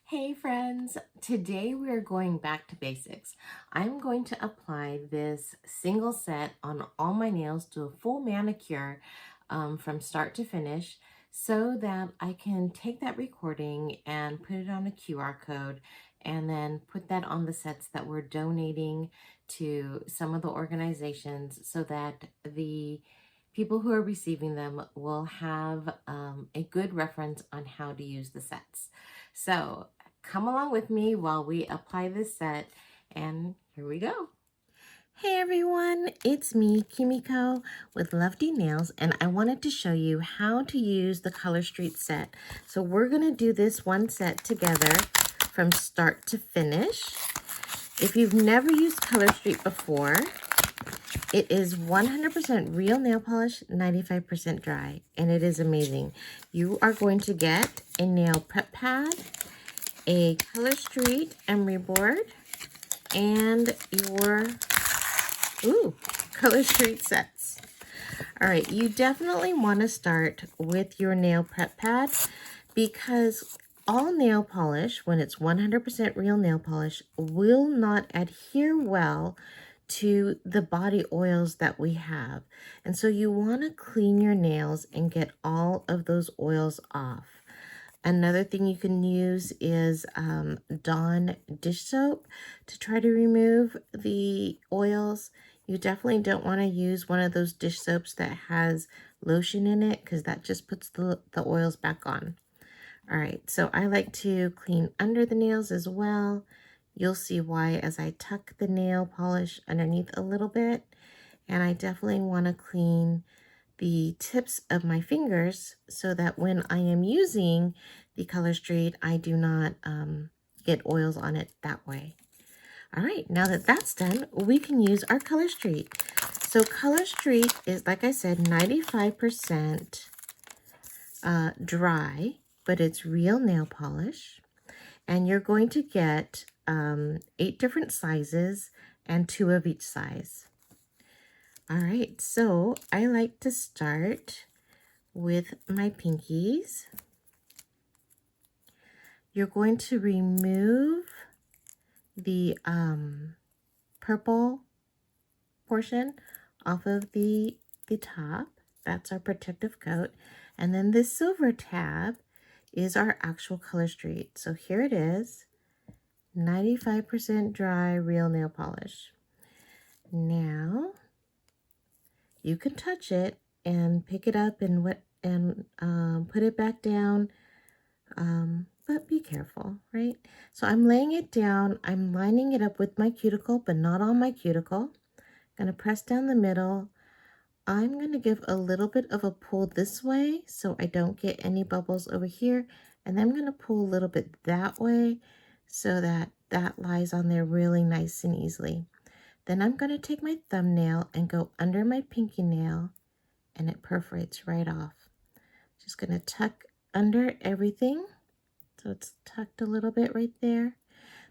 Hey friends, today we are going back to basics. I'm going to apply this single set on all my nails, do a full manicure from start to finish so that I can take that recording and put it on a QR code and then put that on the sets that we're donating to some of the organizations so that the people who are receiving them will have a good reference on how to use the sets. So come along with me while we apply this set, and here we go. Hey everyone, it's me, Kimiko, with Lovely Nails, and I wanted to show you how to use the Color Street set. So we're going to do this one set together from start to finish. If you've never used Color Street before, it is 100% real nail polish, 95% dry, and it is amazing. You are going to get a nail prep pad, a Color Street emery board, and your Color Street sets. All right, you definitely want to start with your nail prep pad because all nail polish, when it's 100% real nail polish, will not adhere well to the body oils that we have. And so you want to clean your nails and get all of those oils off. Another thing you can use is Dawn dish soap to try to remove the oils. You definitely don't want to use one of those dish soaps that has lotion in it because that just puts the oils back on. All right, so I like to clean under the nails as well. You'll see why as I tuck the nail polish underneath a little bit. And I definitely want to clean the tips of my fingers so that when I am using the Color Street, I do not get oils on it that way. All right, now that that's done, we can use our Color Street. So Color Street is, like I said, 95% dry, but it's real nail polish. And you're going to get 8 different sizes and 2 of each size. All right, so I like to start with my pinkies. You're going to remove the purple portion off of the top. That's our protective coat. And then this silver tab is our actual Color Street. So here it is, 95% dry real nail polish. Now you can touch it and pick it up and put it back down, but be careful, right? So I'm laying it down. I'm lining it up with my cuticle, but not on my cuticle. I'm going to press down the middle. I'm going to give a little bit of a pull this way so I don't get any bubbles over here. And then I'm going to pull a little bit that way so that that lies on there really nice and easily. Then I'm going to take my thumbnail and go under my pinky nail, and it perforates right off. Just going to tuck under everything. So it's tucked a little bit right there.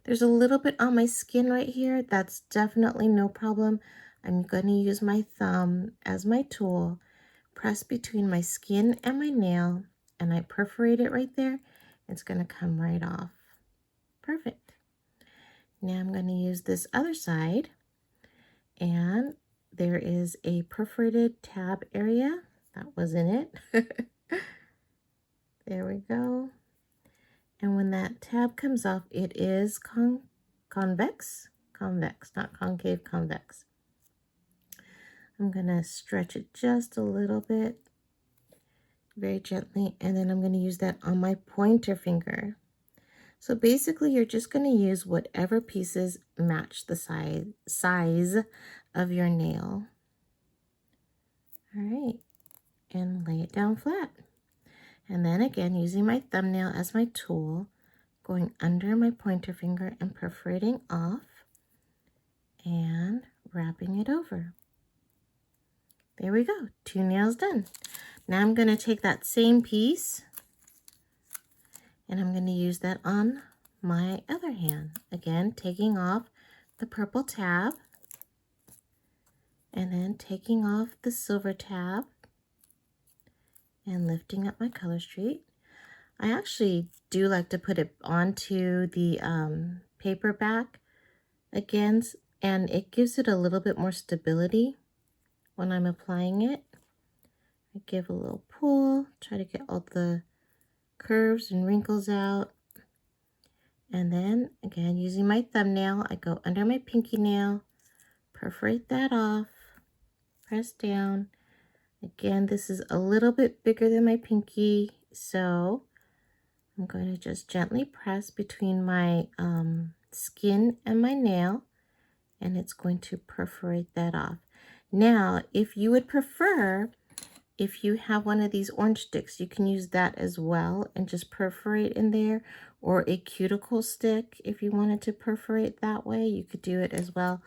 There's a little bit on my skin right here. That's definitely no problem. I'm going to use my thumb as my tool, press between my skin and my nail, and I perforate it right there. It's going to come right off. Perfect. Now I'm going to use this other side, and there is a perforated tab area. That was in it. There we go. And when that tab comes off, it is convex, not concave, convex. I'm going to stretch it just a little bit, very gently, and then I'm going to use that on my pointer finger. So basically, you're just going to use whatever pieces match the size of your nail. All right, and lay it down flat. And then again, using my thumbnail as my tool, going under my pointer finger and perforating off and wrapping it over. There we go, 2 nails done. Now I'm going to take that same piece and I'm going to use that on my other hand. Again, taking off the purple tab and then taking off the silver tab and lifting up my Color Street. I actually do like to put it onto the paperback again, and it gives it a little bit more stability when I'm applying it. I give a little pull, try to get all the curves and wrinkles out. And then again, using my thumbnail, I go under my pinky nail, perforate that off, press down. Again, this is a little bit bigger than my pinky, so I'm going to just gently press between my skin and my nail, and it's going to perforate that off. Now, if you would prefer, if you have one of these orange sticks, you can use that as well and just perforate in there, or a cuticle stick. If you wanted to perforate that way, you could do it as well,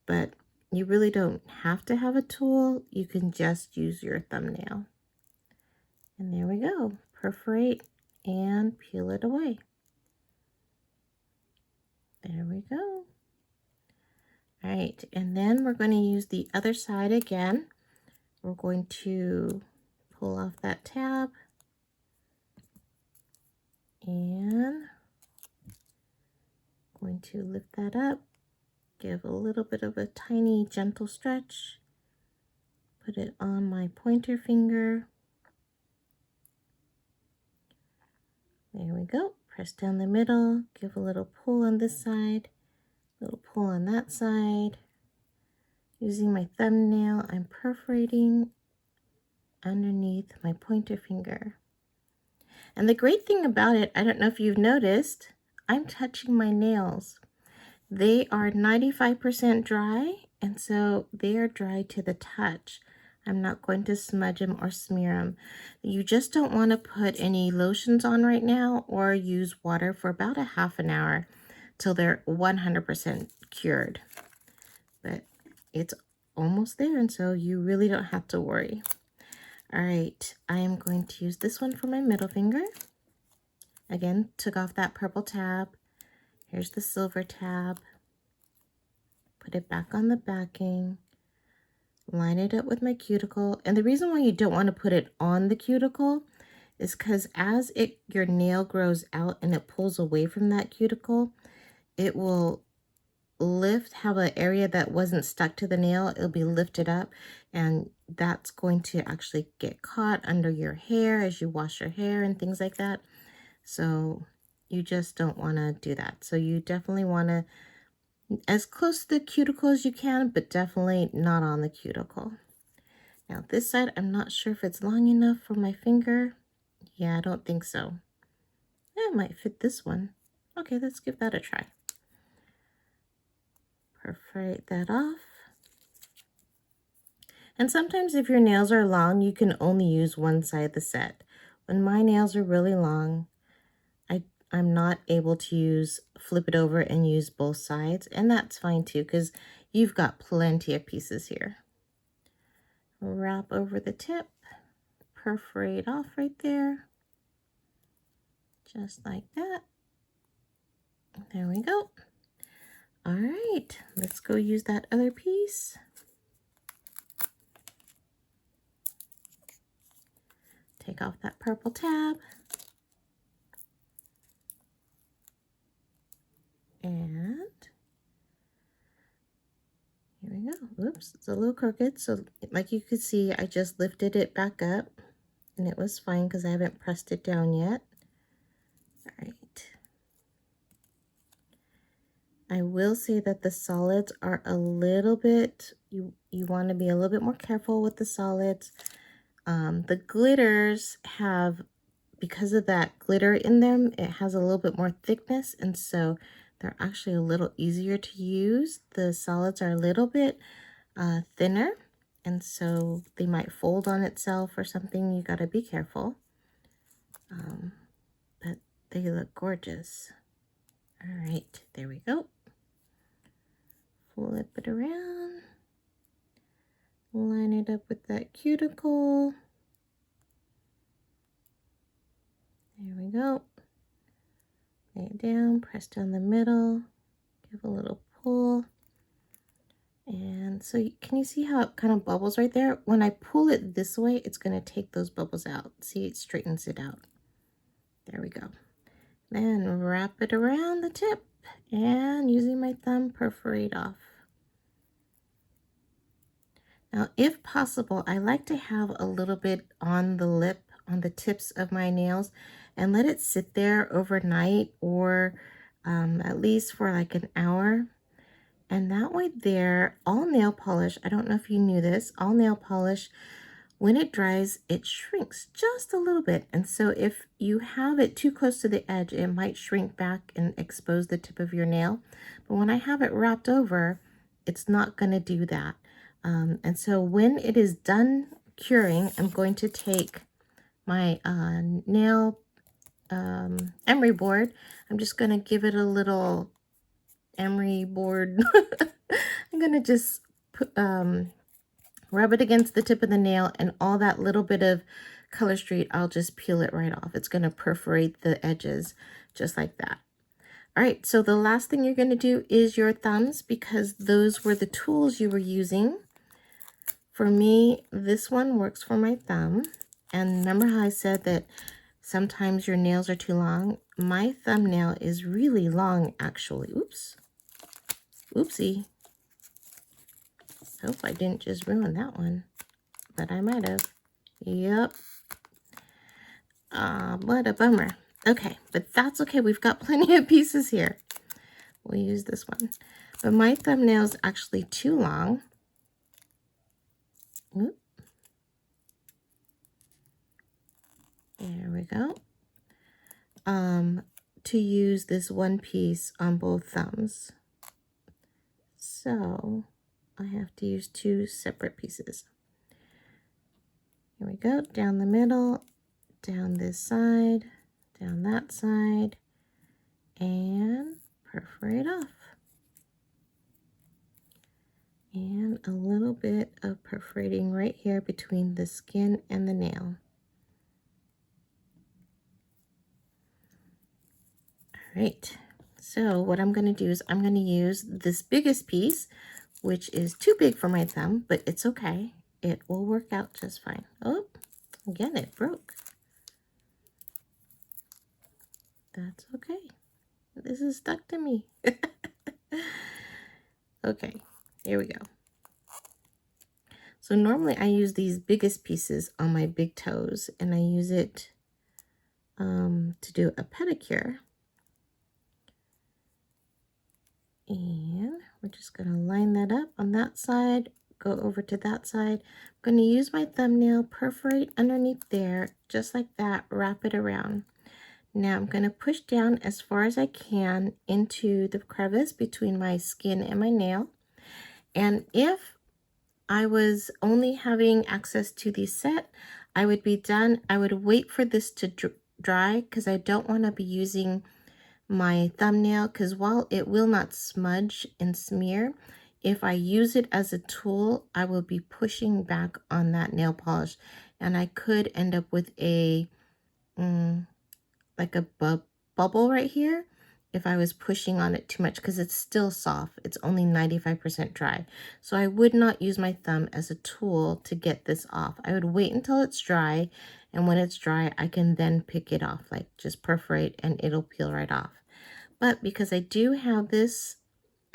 but you really don't have to have a tool. You can just use your thumbnail. And there we go. Perforate and peel it away. There we go. All right, and then we're going to use the other side again. We're going to pull off that tab and going to lift that up, give a little bit of a tiny gentle stretch, put it on my pointer finger. There we go. Press down the middle, give a little pull on this side, a little pull on that side. Using my thumbnail, I'm perforating underneath my pointer finger. And the great thing about it, I don't know if you've noticed, I'm touching my nails. They are 95% dry, and so they are dry to the touch. I'm not going to smudge them or smear them. You just don't want to put any lotions on right now or use water for about a half an hour till they're 100% cured. But it's almost there, and so you really don't have to worry. All right, I am going to use this one for my middle finger. Again, took off that purple tab. Here's the silver tab. Put it back on the backing. Line it up with my cuticle. And the reason why you don't want to put it on the cuticle is because as your nail grows out and it pulls away from that cuticle, it will have an area that wasn't stuck to the nail. It'll be lifted up, and that's going to actually get caught under your hair as you wash your hair and things like that. So you just don't want to do that. So you definitely want to as close to the cuticle as you can, but definitely not on the cuticle. Now this side, I'm not sure if it's long enough for my finger. Yeah, I don't think so. It might fit this one. Okay, let's give that a try. Perforate that off. And sometimes if your nails are long, you can only use one side of the set. When my nails are really long, I'm not able to flip it over and use both sides, and that's fine too, because you've got plenty of pieces here. Wrap over the tip, perforate off right there, just like that. There we go. All right, let's go use that other piece. Take off that purple tab. And here we go. Oops, it's a little crooked. So like you could see, I just lifted it back up and it was fine because I haven't pressed it down yet. All right. I will say that the solids are a little bit, you want to be a little bit more careful with the solids. The glitters have, because of that glitter in them, it has a little bit more thickness, and so they're actually a little easier to use. The solids are a little bit thinner, and so they might fold on itself or something. You got to be careful. But they look gorgeous. All right, there we go. Flip it around. Line it up with that cuticle. There we go. Lay it down, press down the middle, give a little pull. And so can you see how it kind of bubbles right there? When I pull it this way, it's going to take those bubbles out. See, it straightens it out. There we go. Then wrap it around the tip and using my thumb, perforate off. Now, if possible, I like to have a little bit on the lip, on the tips of my nails, and let it sit there overnight or at least for like an hour. And that way there, all nail polish, I don't know if you knew this, all nail polish, when it dries, it shrinks just a little bit. And so if you have it too close to the edge, it might shrink back and expose the tip of your nail. But when I have it wrapped over, it's not going to do that. And so when it is done curing, I'm going to take my nail emery board. I'm just going to give it a little emery board. I'm going to just put, rub it against the tip of the nail, and all that little bit of Color Street, I'll just peel it right off. It's going to perforate the edges just like that. All right, so the last thing you're going to do is your thumbs, because those were the tools you were using. For me, this one works for my thumb. And remember how I said that sometimes your nails are too long? My thumbnail is really long, actually. Oops. Oopsie. Hope I didn't just ruin that one, but I might have. Yep. What a bummer. Okay, but that's okay. We've got plenty of pieces here. We'll use this one. But my thumbnail is actually too long. Oop. There we go. To use this one piece on both thumbs. So I have to use two separate pieces. Here we go, down the middle, down this side, down that side, and perforate off. And a little bit of perforating right here between the skin and the nail. All right, so what I'm going to do is I'm going to use this biggest piece, which is too big for my thumb, but it's okay. It will work out just fine. Oh, again, it broke. That's okay. This is stuck to me. Okay, here we go. So normally I use these biggest pieces on my big toes, and I use it to do a pedicure. And we're just going to line that up on that side, go over to that side. I'm going to use my thumbnail, perforate underneath there, just like that, wrap it around. Now I'm going to push down as far as I can into the crevice between my skin and my nail. And if I was only having access to the set, I would be done. I would wait for this to dry, because I don't want to be using my thumbnail, because while it will not smudge and smear, if I use it as a tool, I will be pushing back on that nail polish, and I could end up with a like a bubble right here if I was pushing on it too much, because it's still soft. It's only 95% dry. So I would not use my thumb as a tool to get this off. I would wait until it's dry, and when it's dry, I can then pick it off, like just perforate and it'll peel right off. But because I do have this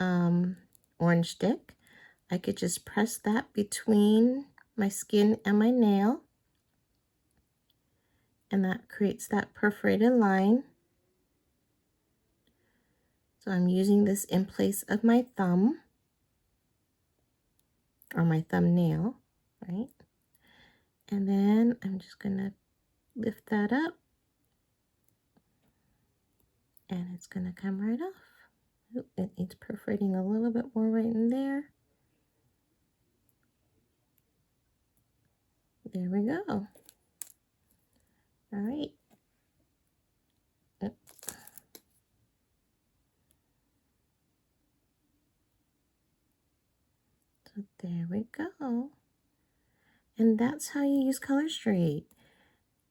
orange stick, I could just press that between my skin and my nail, and that creates that perforated line. So I'm using this in place of my thumb, or my thumbnail, right? And then I'm just gonna lift that up, and it's gonna come right off. Ooh, it needs perforating a little bit more right in there. There we go. All right. So there we go. And that's how you use Color Street.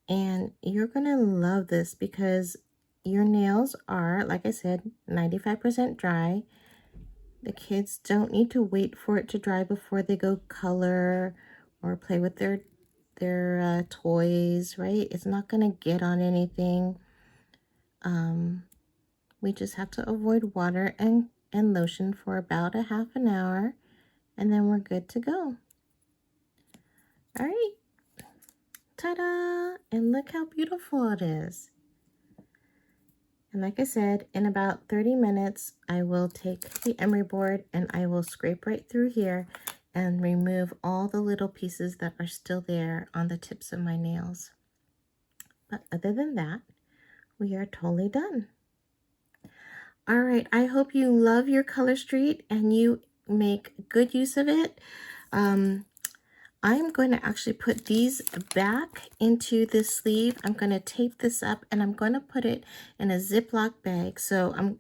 And you're going to love this, because your nails are, like I said, 95% dry. The kids don't need to wait for it to dry before they go color or play with their toys, right? It's not going to get on anything. We just have to avoid water and lotion for about a half an hour, and then we're good to go. All right, ta-da! And look how beautiful it is. And like I said, in about 30 minutes, I will take the emery board and I will scrape right through here and remove all the little pieces that are still there on the tips of my nails. But other than that, we are totally done. All right, I hope you love your Color Street and you make good use of it. I'm going to actually put these back into this sleeve. I'm going to tape this up and I'm going to put it in a Ziploc bag. So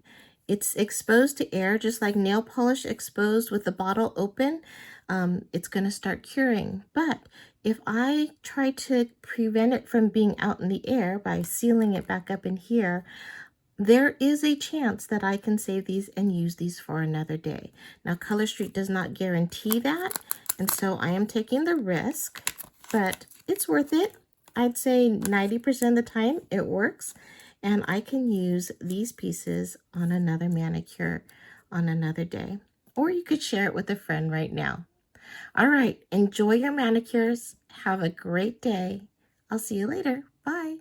it's exposed to air, just like nail polish exposed with the bottle open. It's going to start curing. But if I try to prevent it from being out in the air by sealing it back up in here, there is a chance that I can save these and use these for another day. Now, Color Street does not guarantee that, and so I am taking the risk, but it's worth it. I'd say 90% of the time it works, and I can use these pieces on another manicure on another day. Or you could share it with a friend right now. All right, enjoy your manicures. Have a great day. I'll see you later. Bye.